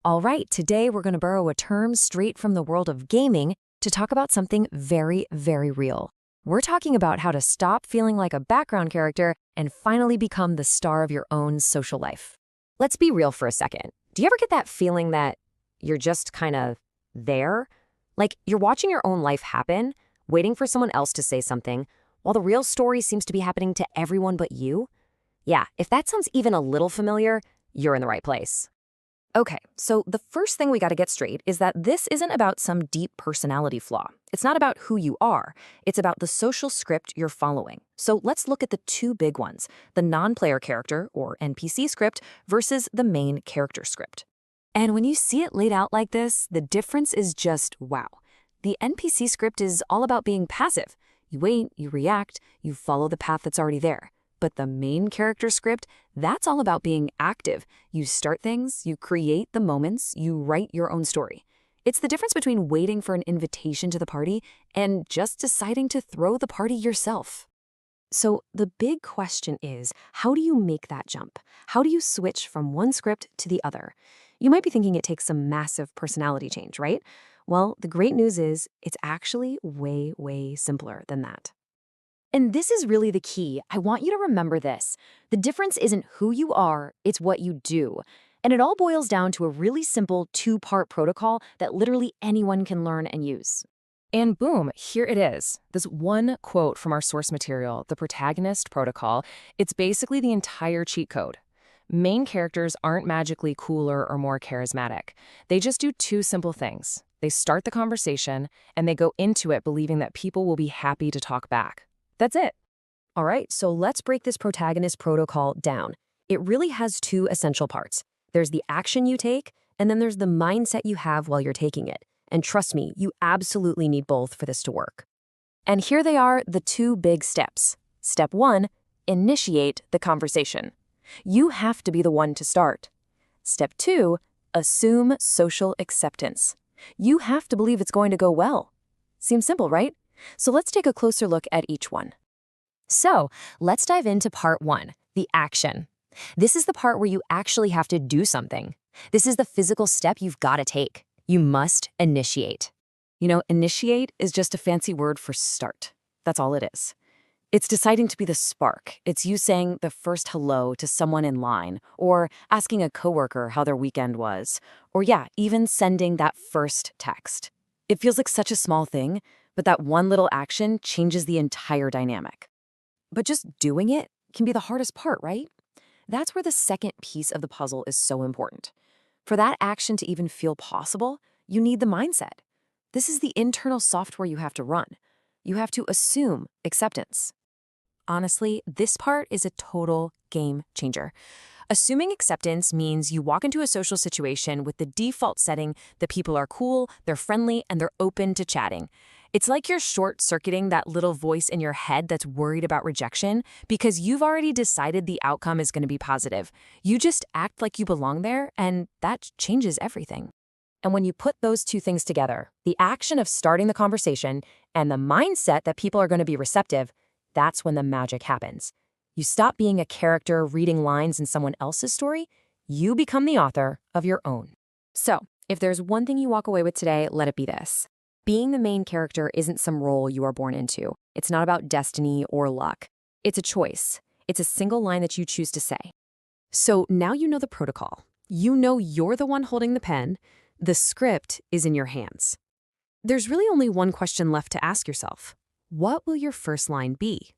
All right, today we're going to borrow a term straight from the world of gaming to talk about something very, very real. We're talking about how to stop feeling like a background character and finally become the star of your own social life. Let's be real for a second. Do you ever get that feeling that you're just kind of there? Like you're watching your own life happen, waiting for someone else to say something, while the real story seems to be happening to everyone but you? Yeah, if that sounds even a little familiar, you're in the right place. Okay, so the first thing we got to get straight is that this isn't about some deep personality flaw. It's not about who you are. It's about the social script you're following. So let's look at the two big ones, the non-player character, or NPC script, versus the main character script. And when you see it laid out like this, the difference is just wow. The NPC script is all about being passive. You wait, you react, you follow the path that's already there. But the main character script, that's all about being active. You start things, you create the moments, you write your own story. It's the difference between waiting for an invitation to the party and just deciding to throw the party yourself. So the big question is, how do you make that jump? How do you switch from one script to the other? You might be thinking it takes some massive personality change, right? Well, the great news is it's actually way, way simpler than that. And this is really the key. I want you to remember this. The difference isn't who you are, it's what you do. And it all boils down to a really simple two-part protocol that literally anyone can learn and use. And boom, here it is. This one quote from our source material, the Protagonist Protocol, it's basically the entire cheat code. Main characters aren't magically cooler or more charismatic. They just do two simple things. They start the conversation, and they go into it believing that people will be happy to talk back. That's it. All right, so let's break this Protagonist Protocol down. It really has two essential parts. There's the action you take, and then there's the mindset you have while you're taking it. And trust me, you absolutely need both for this to work. And here they are, the two big steps. Step 1, initiate the conversation. You have to be the one to start. Step 2, assume social acceptance. You have to believe it's going to go well. Seems simple, right? So let's take a closer look at each one. So let's dive into part 1, the action. This is the part where you actually have to do something. This is the physical step you've got to take. You must initiate. You know, initiate is just a fancy word for start. That's all it is. It's deciding to be the spark. It's you saying the first hello to someone in line, or asking a coworker how their weekend was, or yeah, even sending that first text. It feels like such a small thing, but that one little action changes the entire dynamic. But just doing it can be the hardest part, right? That's where the second piece of the puzzle is so important. For that action to even feel possible, you need the mindset. This is the internal software you have to run. You have to assume acceptance. Honestly, this part is a total game changer. Assuming acceptance means you walk into a social situation with the default setting that people are cool, they're friendly, and they're open to chatting. It's like you're short-circuiting that little voice in your head that's worried about rejection because you've already decided the outcome is going to be positive. You just act like you belong there, and that changes everything. And when you put those two things together, the action of starting the conversation and the mindset that people are going to be receptive, that's when the magic happens. You stop being a character reading lines in someone else's story. You become the author of your own. So, if there's one thing you walk away with today, let it be this. Being the main character isn't some role you are born into. It's not about destiny or luck. It's a choice. It's a single line that you choose to say. So now you know the protocol. You know you're the one holding the pen. The script is in your hands. There's really only one question left to ask yourself. What will your first line be?